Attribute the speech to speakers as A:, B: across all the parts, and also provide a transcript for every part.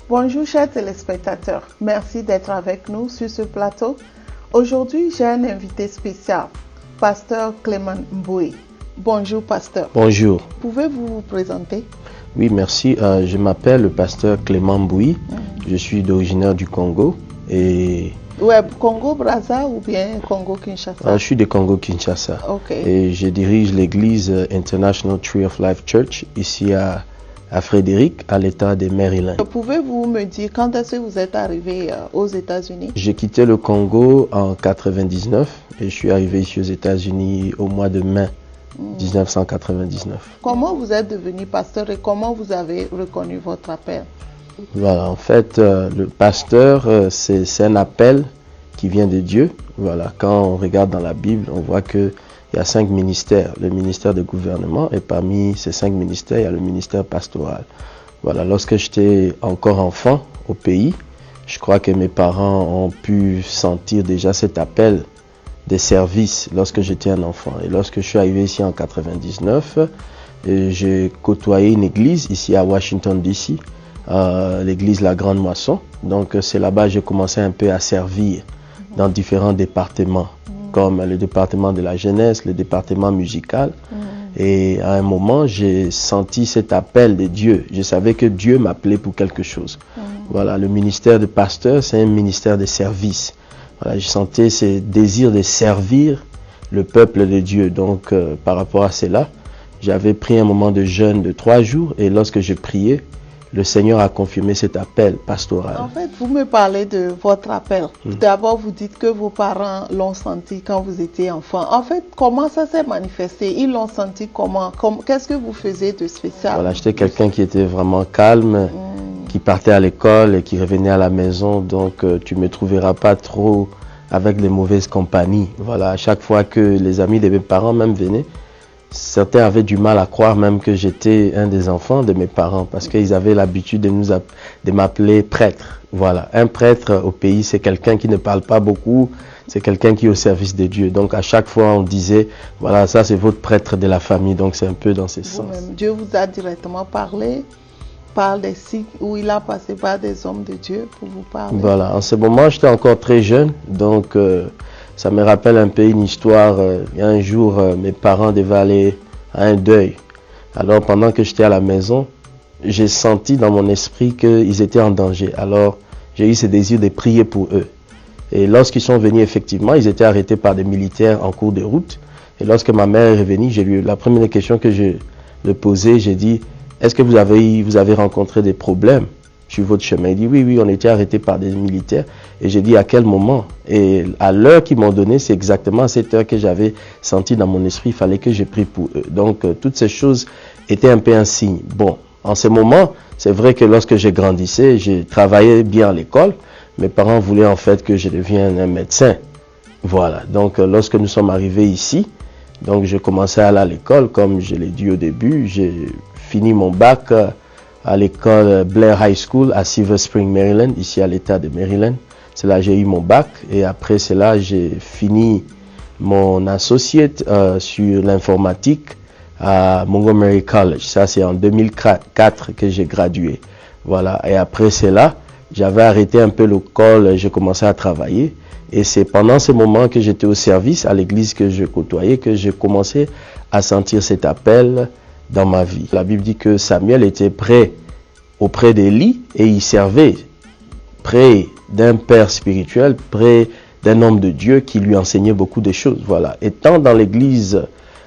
A: Bonjour chers téléspectateurs, merci d'être avec nous sur ce plateau. Aujourd'hui, j'ai un invité spécial, Pasteur Clément Mbouy. Bonjour Pasteur.
B: Bonjour.
A: Pouvez-vous vous présenter?
B: Oui, merci. Je m'appelle le Pasteur Clément Mbouy. Je suis d'origine du Congo et...
A: Ouais, Congo-Brazza ou bien Congo-Kinshasa?
B: Je suis de Congo-Kinshasa.
A: Ok.
B: Et je dirige l'église International Tree of Life Church ici à Frédéric, à l'état de Maryland.
A: Pouvez-vous me dire quand est-ce que vous êtes arrivé aux États-Unis?
B: J'ai quitté le Congo en 1999 et je suis arrivé ici aux États-Unis au mois de mai 1999.
A: Comment vous êtes devenu pasteur et comment vous avez reconnu votre appel?
B: Voilà, en fait, le pasteur, c'est un appel qui vient de Dieu. Voilà, quand on regarde dans la Bible, on voit qu'il y a 5 ministères. Le ministère de gouvernement, et parmi ces 5 ministères, il y a le ministère pastoral. Voilà, lorsque j'étais encore enfant au pays, je crois que mes parents ont pu sentir déjà cet appel des services lorsque j'étais un enfant. Et lorsque je suis arrivé ici en 1999, j'ai côtoyé une église ici à Washington DC, l'église La Grande Moisson. Donc c'est là-bas que j'ai commencé un peu à servir dans différents départements, comme le département de la jeunesse, le département musical. Et à un moment, j'ai senti cet appel de Dieu. Je savais que Dieu m'appelait pour quelque chose. Voilà, le ministère de pasteur, c'est un ministère de service. Voilà, je sentais ce désir de servir le peuple de Dieu. Donc par rapport à cela, j'avais pris un moment de jeûne de 3 jours et lorsque je priais, le Seigneur a confirmé cet appel pastoral.
A: En fait, vous me parlez de votre appel. D'abord, vous dites que vos parents l'ont senti quand vous étiez enfant. En fait, comment ça s'est manifesté? Ils l'ont senti comment? Qu'est-ce que vous faisiez de spécial?
B: Voilà, j'étais quelqu'un qui était vraiment calme, qui partait à l'école et qui revenait à la maison. Donc, tu ne me trouveras pas trop avec les mauvaises compagnies. Voilà, à chaque fois que les amis de mes parents même venaient, certains avaient du mal à croire même que j'étais un des enfants de mes parents parce qu'ils avaient l'habitude de m'appeler prêtre. Voilà, un prêtre au pays, c'est quelqu'un qui ne parle pas beaucoup, c'est quelqu'un qui est au service de Dieu. Donc à chaque fois, on disait, voilà, ça c'est votre prêtre de la famille. Donc c'est un peu dans ce sens.
A: Dieu vous a directement parlé par des signes où il a passé par des hommes de Dieu pour vous parler.
B: Voilà, en ce moment, j'étais encore très jeune, donc... ça me rappelle un peu une histoire. Il y a un jour, mes parents devaient aller à un deuil. Alors, pendant que j'étais à la maison, j'ai senti dans mon esprit qu'ils étaient en danger. Alors, j'ai eu ce désir de prier pour eux. Et lorsqu'ils sont venus, effectivement, ils étaient arrêtés par des militaires en cours de route. Et lorsque ma mère est revenue, la première question que je lui ai posée, j'ai dit, est-ce que vous avez rencontré des problèmes sur votre chemin? Il dit oui, on était arrêtés par des militaires. Et j'ai dit à quel moment? Et à l'heure qu'ils m'ont donné, c'est exactement à cette heure que j'avais senti dans mon esprit, il fallait que je prie pour eux. Donc toutes ces choses étaient un peu un signe. Bon, en ce moment, c'est vrai que lorsque je grandissais, je travaillais bien à l'école. Mes parents voulaient en fait que je devienne un médecin. Voilà, donc lorsque nous sommes arrivés ici, donc je commençais à aller à l'école, comme je l'ai dit au début, j'ai fini mon bac à l'école Blair High School à Silver Spring, Maryland, ici à l'état de Maryland. C'est là que j'ai eu mon bac et après cela, j'ai fini mon associate sur l'informatique à Montgomery College. Ça, c'est en 2004 que j'ai gradué. Voilà. Et après cela, j'avais arrêté un peu l'école, j'ai commencé à travailler. Et c'est pendant ce moment que j'étais au service à l'église que je côtoyais que j'ai commencé à sentir cet appel dans ma vie. La Bible dit que Samuel était prêt auprès d'Élie et il servait près d'un père spirituel, près d'un homme de Dieu qui lui enseignait beaucoup de choses. Voilà. Étant dans l'église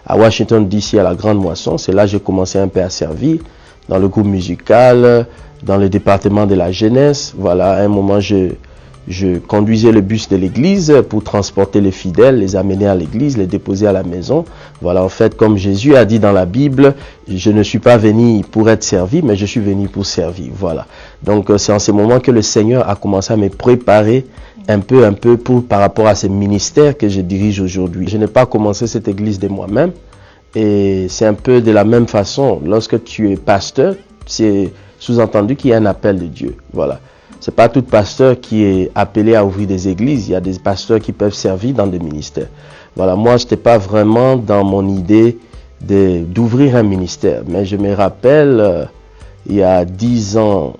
B: à Washington DC à la Grande Moisson, c'est là que j'ai commencé un peu à servir dans le groupe musical, dans le département de la jeunesse. Voilà, à un moment, je conduisais le bus de l'église pour transporter les fidèles, les amener à l'église, les déposer à la maison. Voilà, en fait, comme Jésus a dit dans la Bible, je ne suis pas venu pour être servi, mais je suis venu pour servir. Voilà. Donc, c'est en ce moment que le Seigneur a commencé à me préparer un peu par rapport à ce ministère que je dirige aujourd'hui. Je n'ai pas commencé cette église de moi-même et c'est un peu de la même façon. Lorsque tu es pasteur, c'est sous-entendu qu'il y a un appel de Dieu. Voilà. C'est pas tout pasteur qui est appelé à ouvrir des églises. Il y a des pasteurs qui peuvent servir dans des ministères. Voilà, moi, je n'étais pas vraiment dans mon idée d'ouvrir un ministère. Mais je me rappelle, il y a 10 ans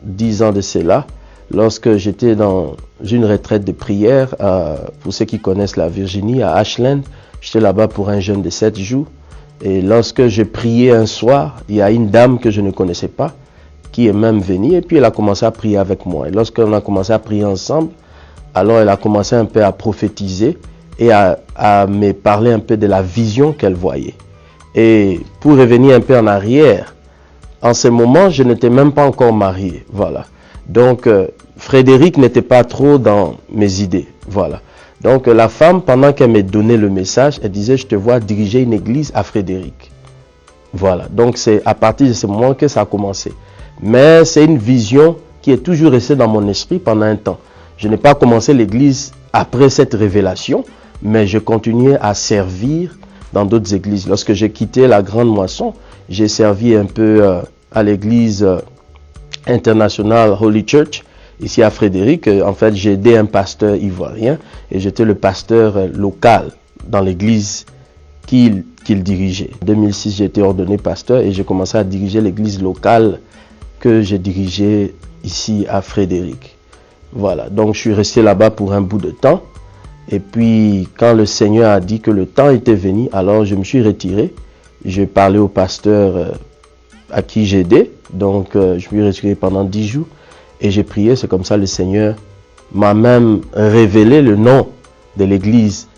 B: 10 ans de cela, lorsque j'étais dans une retraite de prière, pour ceux qui connaissent la Virginie, à Ashland. J'étais là-bas pour un jeûne de 7 jours. Et lorsque j'ai prié un soir, il y a une dame que je ne connaissais pas, qui est même venue, et puis elle a commencé à prier avec moi. Et lorsqu'on a commencé à prier ensemble, alors elle a commencé un peu à prophétiser et à me parler un peu de la vision qu'elle voyait. Et pour revenir un peu en arrière, en ce moment, je n'étais même pas encore marié. Voilà. Donc, Frédéric n'était pas trop dans mes idées. Voilà. Donc, la femme, pendant qu'elle me donnait le message, elle disait, je te vois diriger une église à Frédéric. Voilà. Donc, c'est à partir de ce moment que ça a commencé. Mais c'est une vision qui est toujours restée dans mon esprit pendant un temps. Je n'ai pas commencé l'église après cette révélation, mais je continuais à servir dans d'autres églises. Lorsque j'ai quitté la Grande Moisson, j'ai servi un peu à l'église internationale Holy Church, ici à Frédéric. En fait, j'ai aidé un pasteur ivoirien et j'étais le pasteur local dans l'église qu'il dirigeait. En 2006, j'ai été ordonné pasteur et j'ai commencé à diriger l'église locale que j'ai dirigée ici à Frédéric. Voilà, donc je suis resté là-bas pour un bout de temps. Et puis, quand le Seigneur a dit que le temps était venu, alors je me suis retiré. J'ai parlé au pasteur à qui j'aidais. Donc, je me suis retiré pendant 10 jours. Et j'ai prié. C'est comme ça le Seigneur m'a même révélé le nom de l'église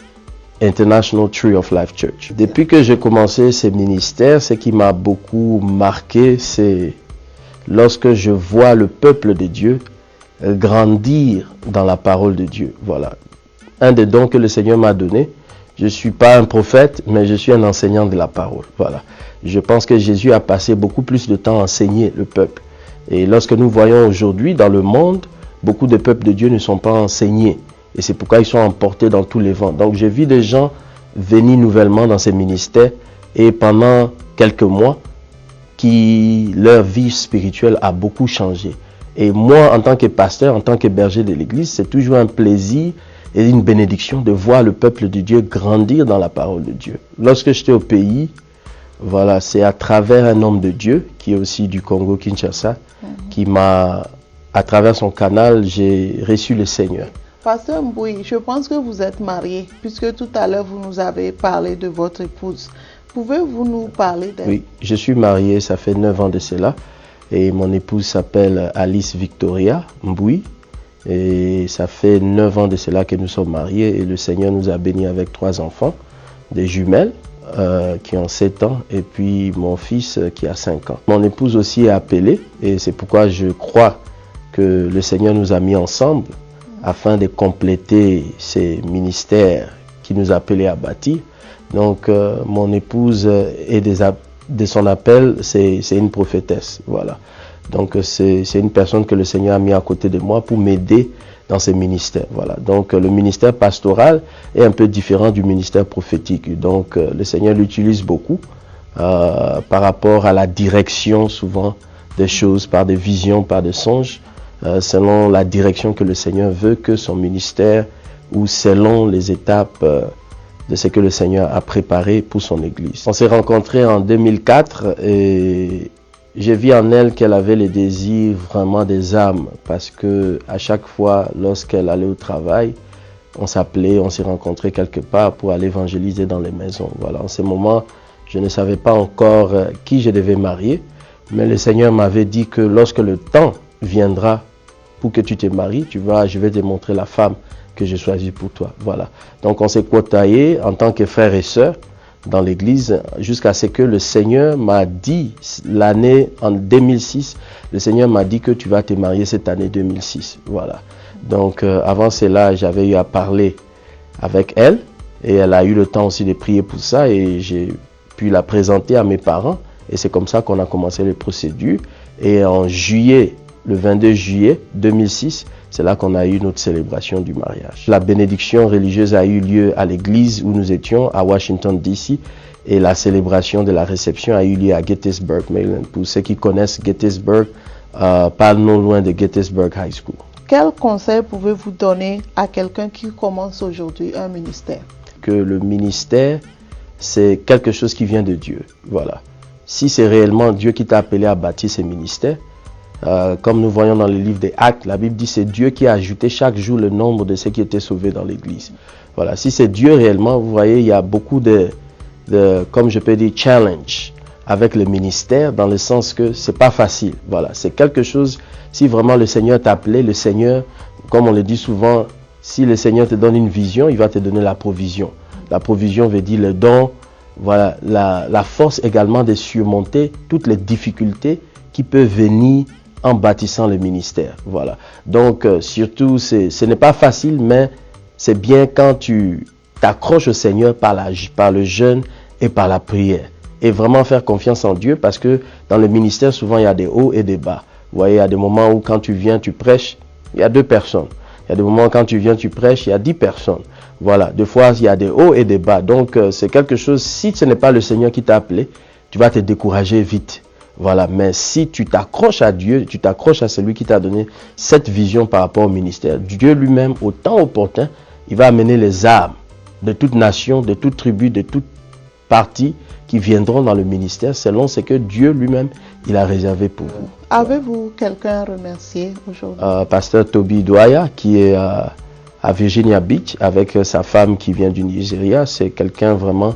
B: International Tree of Life Church. Depuis que j'ai commencé ce ministère, ce qui m'a beaucoup marqué, c'est lorsque je vois le peuple de Dieu grandir dans la parole de Dieu. Voilà. Un des dons que le Seigneur m'a donné. Je ne suis pas un prophète, mais je suis un enseignant de la parole. Voilà. Je pense que Jésus a passé beaucoup plus de temps à enseigner le peuple. Et lorsque nous voyons aujourd'hui dans le monde, beaucoup de peuples de Dieu ne sont pas enseignés. Et c'est pourquoi ils sont emportés dans tous les vents. Donc j'ai vu des gens venir nouvellement dans ces ministères et pendant quelques mois, leur vie spirituelle a beaucoup changé. Et moi, en tant que pasteur, en tant que berger de l'église, c'est toujours un plaisir et une bénédiction de voir le peuple de Dieu grandir dans la parole de Dieu. Lorsque j'étais au pays, voilà, c'est à travers un homme de Dieu, qui est aussi du Congo, Kinshasa, qui m'a, à travers son canal, j'ai reçu le Seigneur.
A: Pasteur Mboui, je pense que vous êtes marié, puisque tout à l'heure vous nous avez parlé de votre épouse. Pouvez-vous nous parler d'elle?
B: Oui, je suis marié, ça fait 9 ans de cela, et mon épouse s'appelle Alice Victoria Mboui. Et ça fait 9 ans de cela que nous sommes mariés et le Seigneur nous a bénis avec 3 enfants, des jumelles qui ont 7 ans et puis mon fils qui a 5 ans. Mon épouse aussi est appelée et c'est pourquoi je crois que le Seigneur nous a mis ensemble afin de compléter ces ministères qui nous appelaient à bâtir. Donc mon épouse est de son appel, c'est une prophétesse, voilà. Donc c'est une personne que le Seigneur a mis à côté de moi pour m'aider dans ces ministères. Voilà. Donc le ministère pastoral est un peu différent du ministère prophétique. Donc le Seigneur l'utilise beaucoup par rapport à la direction souvent des choses, par des visions, par des songes, selon la direction que le Seigneur veut que son ministère ou selon les étapes de ce que le Seigneur a préparé pour son Église. On s'est rencontrés en 2004 et j'ai vu en elle qu'elle avait le désir vraiment des âmes parce que à chaque fois, lorsqu'elle allait au travail, on s'appelait, on s'est rencontrés quelque part pour aller évangéliser dans les maisons. Voilà, en ce moment, je ne savais pas encore qui je devais marier, mais le Seigneur m'avait dit que lorsque le temps viendra pour que tu te maries, je vais te montrer la femme que j'ai choisie pour toi. Voilà. Donc on s'est côtoyés en tant que frères et sœurs dans l'église jusqu'à ce que le Seigneur m'a dit l'année en 2006, le Seigneur m'a dit que tu vas te marier cette année 2006. Voilà. Donc avant cela, j'avais eu à parler avec elle et elle a eu le temps aussi de prier pour ça et j'ai pu la présenter à mes parents et c'est comme ça qu'on a commencé les procédures et en juillet, le 22 juillet 2006, c'est là qu'on a eu notre célébration du mariage. La bénédiction religieuse a eu lieu à l'église où nous étions, à Washington, D.C. Et la célébration de la réception a eu lieu à Gettysburg, Maryland. Pour ceux qui connaissent Gettysburg, pas non loin de Gettysburg High School.
A: Quel conseil pouvez-vous donner à quelqu'un qui commence aujourd'hui un ministère?
B: Que le ministère, c'est quelque chose qui vient de Dieu. Voilà. Si c'est réellement Dieu qui t'a appelé à bâtir ce ministère, Comme nous voyons dans le livre des Actes, la Bible dit c'est Dieu qui a ajouté chaque jour le nombre de ceux qui étaient sauvés dans l'église. Voilà, si c'est Dieu réellement, vous voyez, il y a beaucoup de comme je peux dire, challenge avec le ministère, dans le sens que c'est pas facile. Voilà, c'est quelque chose, si vraiment le Seigneur t'a appelé, le Seigneur, comme on le dit souvent, si le Seigneur te donne une vision, il va te donner la provision. La provision veut dire le don, voilà, la force également de surmonter toutes les difficultés qui peuvent venir en bâtissant le ministère. Voilà. Donc, surtout, ce n'est pas facile, mais c'est bien quand tu t'accroches au Seigneur par le jeûne et par la prière. Et vraiment faire confiance en Dieu, parce que dans le ministère, souvent, il y a des hauts et des bas. Vous voyez, il y a des moments où quand tu viens, tu prêches, il y a 2 personnes. Il y a des moments où quand tu viens, tu prêches, il y a 10 personnes. Voilà. Des fois, il y a des hauts et des bas. Donc, c'est quelque chose, si ce n'est pas le Seigneur qui t'a appelé, tu vas te décourager vite. Voilà, mais si tu t'accroches à Dieu, tu t'accroches à celui qui t'a donné cette vision par rapport au ministère, Dieu lui-même, au temps opportun, il va amener les âmes de toute nation, de toute tribu, de toute partie qui viendront dans le ministère selon ce que Dieu lui-même, il a réservé pour vous.
A: Avez-vous quelqu'un à remercier aujourd'hui?
B: Pasteur Toby Douaya, qui est à Virginia Beach avec sa femme qui vient du Nigeria. C'est quelqu'un vraiment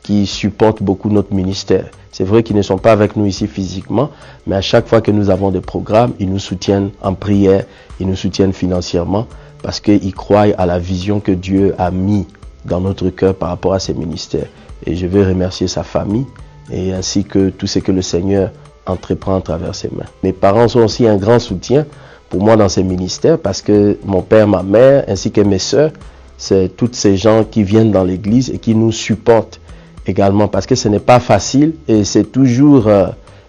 B: qui supporte beaucoup notre ministère. C'est vrai qu'ils ne sont pas avec nous ici physiquement, mais à chaque fois que nous avons des programmes, ils nous soutiennent en prière, ils nous soutiennent financièrement, parce qu'ils croient à la vision que Dieu a mis dans notre cœur par rapport à ces ministères. Et je veux remercier sa famille, et ainsi que tout ce que le Seigneur entreprend à travers ses mains. Mes parents sont aussi un grand soutien pour moi dans ces ministères, parce que mon père, ma mère, ainsi que mes sœurs, c'est tous ces gens qui viennent dans l'église et qui nous supportent également, parce que ce n'est pas facile et c'est toujours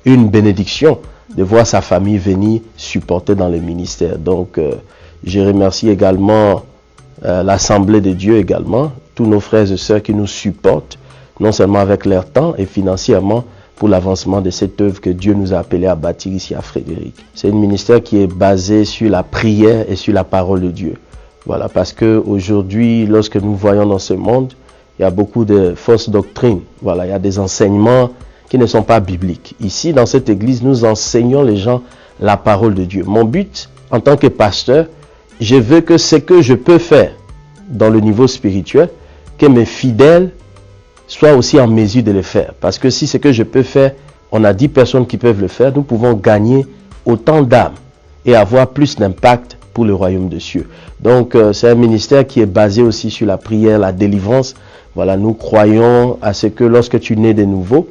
B: une bénédiction de voir sa famille venir supporter dans le ministère. Donc, je remercie également l'Assemblée de Dieu également, tous nos frères et sœurs qui nous supportent, non seulement avec leur temps et financièrement, pour l'avancement de cette œuvre que Dieu nous a appelé à bâtir ici à Frédéric. C'est un ministère qui est basé sur la prière et sur la parole de Dieu. Voilà, parce qu'aujourd'hui, lorsque nous voyons dans ce monde, il y a beaucoup de fausses doctrines. Voilà, il y a des enseignements qui ne sont pas bibliques. Ici, dans cette église, nous enseignons les gens la parole de Dieu. Mon but, en tant que pasteur, je veux que ce que je peux faire dans le niveau spirituel, que mes fidèles soient aussi en mesure de le faire. Parce que si ce que je peux faire, on a 10 personnes qui peuvent le faire, nous pouvons gagner autant d'âmes et avoir plus d'impact pour le royaume de cieux. Donc, c'est un ministère qui est basé aussi sur la prière, la délivrance. Voilà, nous croyons à ce que lorsque tu nais de nouveau,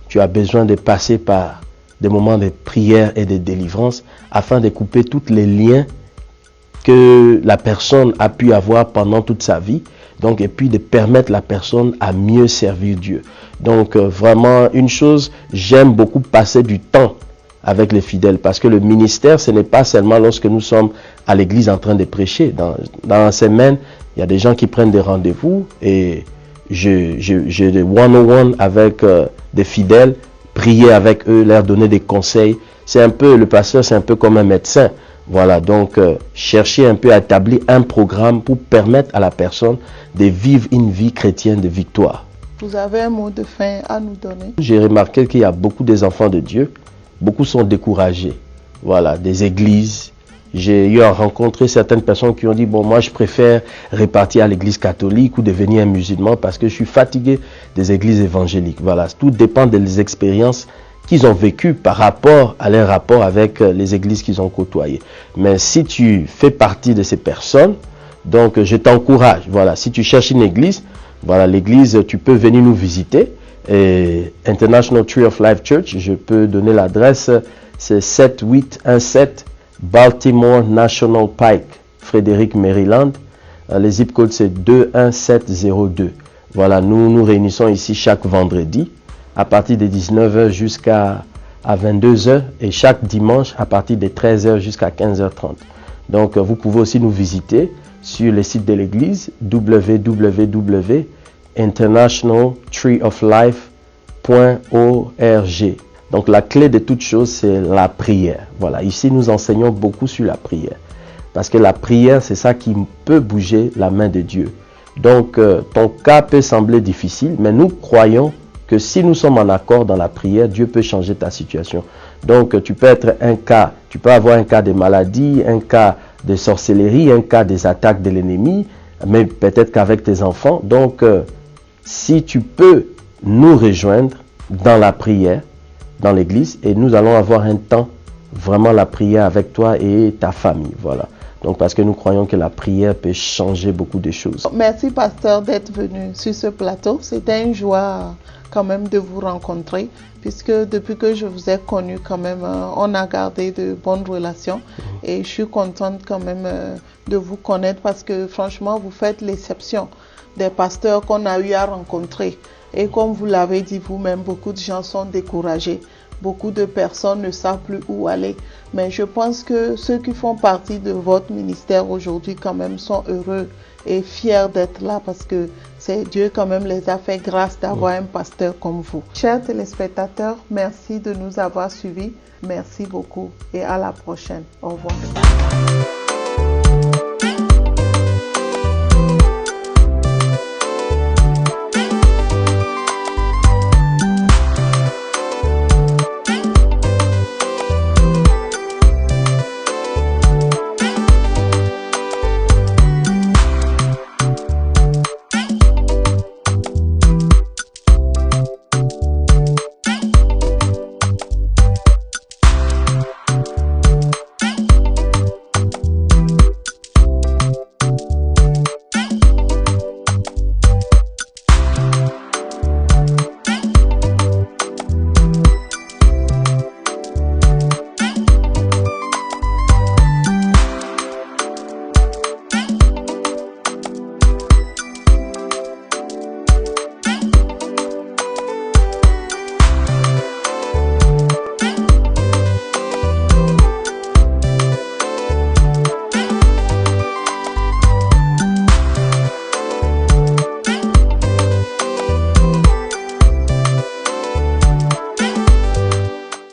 B: tu as besoin de passer par des moments de prière et de délivrance afin de couper tous les liens que la personne a pu avoir pendant toute sa vie. Donc, et puis de permettre la personne à mieux servir Dieu. Donc, vraiment, une chose, j'aime beaucoup passer du temps avec les fidèles, parce que le ministère, ce n'est pas seulement lorsque nous sommes à l'église en train de prêcher. Dans la semaine, il y a des gens qui prennent des rendez-vous et j'ai des one-on-one avec des fidèles, prier avec eux, leur donner des conseils. C'est un peu, le pasteur, c'est un peu comme un médecin. Voilà, donc chercher un peu à établir un programme pour permettre à la personne de vivre une vie chrétienne de victoire.
A: Vous avez un mot de fin à nous donner?
B: J'ai remarqué qu'il y a beaucoup des enfants de Dieu, beaucoup sont découragés. Voilà, des églises. J'ai eu à rencontrer certaines personnes qui ont dit, bon, moi je préfère repartir à l'église catholique ou devenir un musulman parce que je suis fatigué des églises évangéliques. Voilà, tout dépend des expériences qu'ils ont vécues par rapport à leur rapport avec les églises qu'ils ont côtoyées. Mais si tu fais partie de ces personnes, donc je t'encourage. Voilà, si tu cherches une église, voilà, l'église, tu peux venir nous visiter. Et International Tree of Life Church, je peux donner l'adresse, c'est 7817 Baltimore National Pike, Frédéric, Maryland. Le zip code c'est 21702. Voilà, nous nous réunissons ici chaque vendredi à partir de 19h jusqu'à 22h et chaque dimanche à partir de 13h jusqu'à 15h30. Donc vous pouvez aussi nous visiter sur le site de l'église www.internationaltreeoflife.org. Donc la clé de toute chose, c'est la prière. Voilà, ici nous enseignons beaucoup sur la prière. Parce que la prière, c'est ça qui peut bouger la main de Dieu. Donc ton cas peut sembler difficile, mais nous croyons que si nous sommes en accord dans la prière, Dieu peut changer ta situation. Donc tu peux être tu peux avoir un cas de maladie, un cas de sorcellerie, un cas des attaques de l'ennemi, mais peut-être qu'avec tes enfants. Donc si tu peux nous rejoindre dans la prière, dans l'église, et nous allons avoir un temps, vraiment la prière avec toi et ta famille, voilà. Donc parce que nous croyons que la prière peut changer beaucoup de choses.
A: Merci pasteur d'être venu sur ce plateau. C'était une joie quand même de vous rencontrer, puisque depuis que je vous ai connu quand même, on a gardé de bonnes relations et je suis contente quand même de vous connaître parce que franchement vous faites l'exception des pasteurs qu'on a eu à rencontrer. Et comme vous l'avez dit vous-même, beaucoup de gens sont découragés. Beaucoup de personnes ne savent plus où aller. Mais je pense que ceux qui font partie de votre ministère aujourd'hui quand même sont heureux et fiers d'être là parce que c'est Dieu quand même les a fait grâce d'avoir un pasteur comme vous. Chers téléspectateurs, merci de nous avoir suivis. Merci beaucoup et à la prochaine. Au revoir.